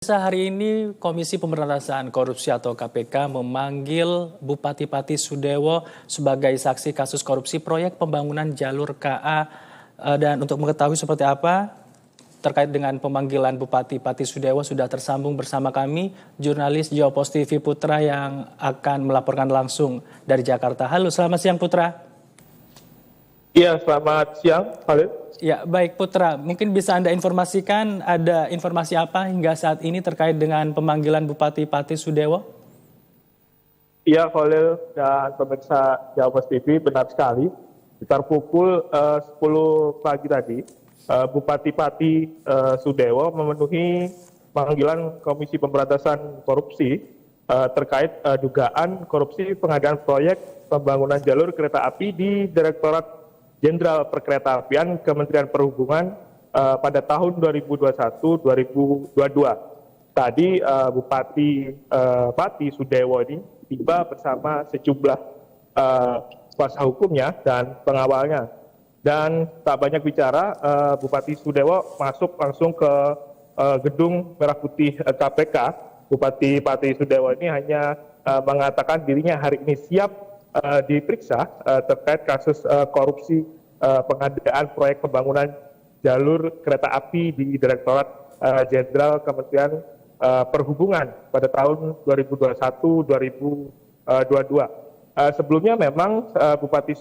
Hari ini Komisi Pemberantasan Korupsi atau KPK memanggil Bupati Pati Sudewo sebagai saksi kasus korupsi proyek pembangunan jalur KA. Dan untuk mengetahui seperti apa terkait dengan pemanggilan Bupati Pati Sudewo sudah tersambung bersama kami jurnalis Geopos TV Putra yang akan melaporkan langsung dari Jakarta. Halo, selamat siang Putra. Iya, selamat siang Khalid. Ya, baik Putra, mungkin bisa Anda informasikan ada informasi apa hingga saat ini terkait dengan pemanggilan Bupati Pati Sudewo? Iya Khalid dan pemirsa Geopos TV, benar sekali. Sekitar pukul 10 pagi tadi, Bupati Pati Sudewo memenuhi panggilan Komisi Pemberantasan Korupsi terkait dugaan korupsi pengadaan proyek pembangunan jalur kereta api di Direktorat Jenderal Perkeretaapian Kementerian Perhubungan pada tahun 2021-2022. Tadi Bupati Pati Sudewo ini tiba bersama sejumlah kuasa hukumnya dan pengawalnya. Dan tak banyak bicara, Bupati Sudewo masuk langsung ke gedung Merah Putih KPK. Bupati Pati Sudewo ini hanya mengatakan dirinya hari ini siap diperiksa terkait kasus korupsi pengadaan proyek pembangunan jalur kereta api di Direktorat Jenderal Kementerian Perhubungan pada tahun 2021-2022. Sebelumnya memang Bupati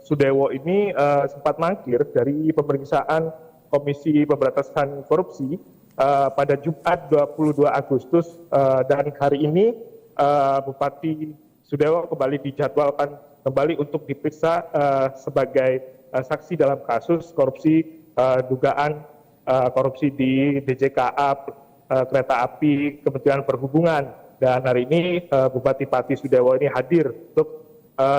Sudewo ini sempat mangkir dari pemeriksaan Komisi Pemberantasan Korupsi pada Jumat 22 Agustus dan hari ini Bupati Sudewo kembali dijadwalkan kembali untuk diperiksa sebagai saksi dalam kasus korupsi dugaan korupsi di DJKA Kereta Api Kementerian Perhubungan. Dan hari ini Bupati Pati Sudewo ini hadir untuk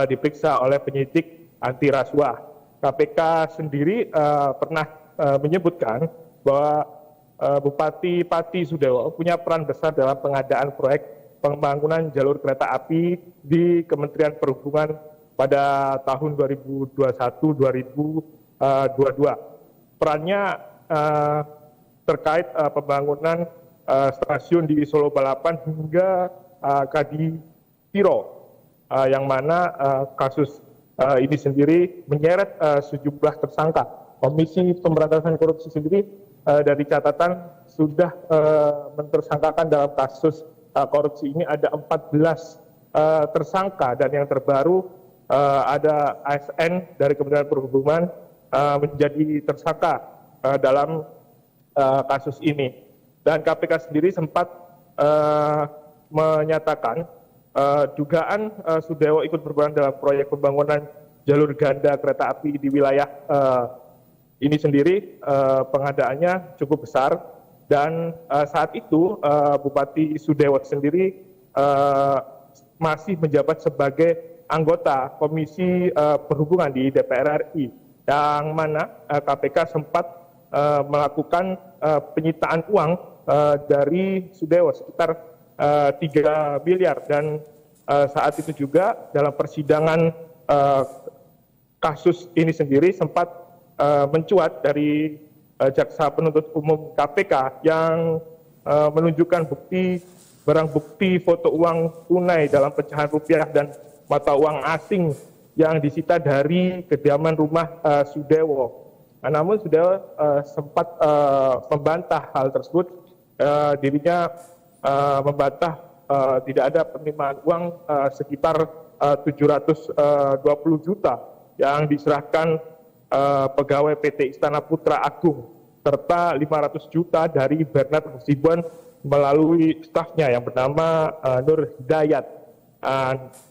diperiksa oleh penyidik anti rasuah. KPK sendiri pernah menyebutkan bahwa Bupati Pati Sudewo punya peran besar dalam pengadaan proyek pembangunan jalur kereta api di Kementerian Perhubungan pada tahun 2021-2022. Perannya terkait pembangunan stasiun di Solo Balapan hingga Kadipiro, yang mana kasus ini sendiri menyeret sejumlah tersangka. Komisi Pemberantasan Korupsi sendiri dari catatan sudah mentersangkakan dalam kasus korupsi ini ada 14 tersangka, dan yang terbaru ada ASN dari Kementerian Perhubungan menjadi tersangka dalam kasus ini. Dan KPK sendiri sempat menyatakan dugaan Sudewo ikut berperan dalam proyek pembangunan jalur ganda kereta api di wilayah ini sendiri pengadaannya cukup besar. Dan saat itu Bupati Sudewo sendiri masih menjabat sebagai anggota Komisi Perhubungan di DPR RI, yang mana KPK sempat melakukan penyitaan uang dari Sudewo sekitar 3 miliar. Dan saat itu juga dalam persidangan kasus ini sendiri sempat mencuat dari Jaksa Penuntut Umum KPK yang menunjukkan barang bukti foto uang tunai dalam pecahan rupiah dan mata uang asing yang disita dari kediaman rumah Sudewo. Namun Sudewo sempat membantah hal tersebut. Dirinya membantah tidak ada penerimaan uang sekitar 720 juta yang diserahkan pegawai PT Istana Putra Agung, serta 500 juta dari Bernard Hasibuan melalui stafnya yang bernama Nur Hidayat.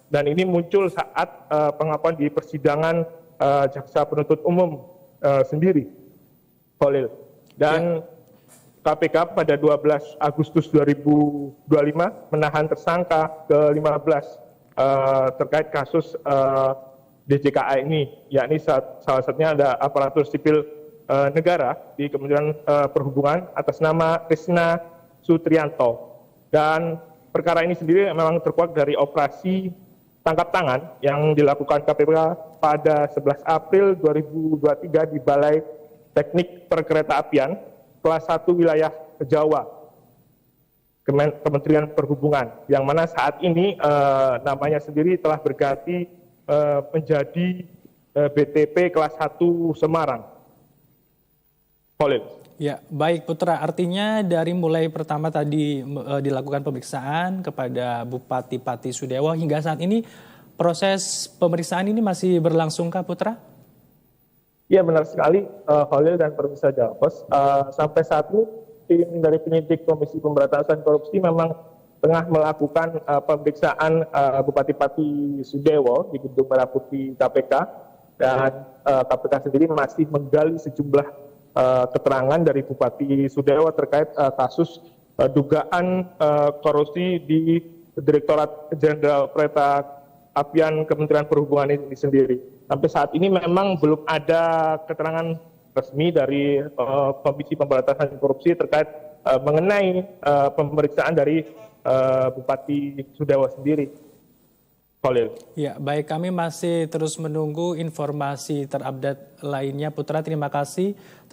Dan ini muncul saat pengakuan di persidangan Jaksa Penuntut Umum sendiri, Khalil. Dan KPK pada 12 Agustus 2025 menahan tersangka ke-15 terkait kasus DJKA ini, yakni salah satunya ada aparatur sipil negara di Kementerian Perhubungan atas nama Krisna Sutrianto. Dan perkara ini sendiri memang terkuak dari operasi tangkap tangan yang dilakukan KPK pada 11 April 2023 di Balai Teknik Perkeretaapian kelas 1 wilayah Jawa. Kementerian Perhubungan, yang mana saat ini namanya sendiri telah berganti menjadi BTP kelas 1 Semarang. Khalil. Ya, baik Putra. Artinya dari mulai pertama tadi dilakukan pemeriksaan kepada Bupati Pati Sudewo hingga saat ini proses pemeriksaan ini masih berlangsungkah Putra? Ya benar sekali Khalil dan pemirsa Javos. Sampai saat ini tim dari penyidik Komisi Pemberantasan Korupsi memang tengah melakukan pemeriksaan Bupati Pati Sudewo di Gedung Merah Putih KPK, dan KPK sendiri masih menggali sejumlah keterangan dari Bupati Sudewo terkait kasus dugaan korupsi di Direktorat Jenderal Kereta Apian Kementerian Perhubungan ini sendiri. Sampai saat ini memang belum ada keterangan resmi dari Komisi Pemberantasan Korupsi terkait mengenai pemeriksaan dari Bupati Sudewo sendiri. Khalil. Ya, baik, kami masih terus menunggu informasi terupdate lainnya Putra. Terima kasih.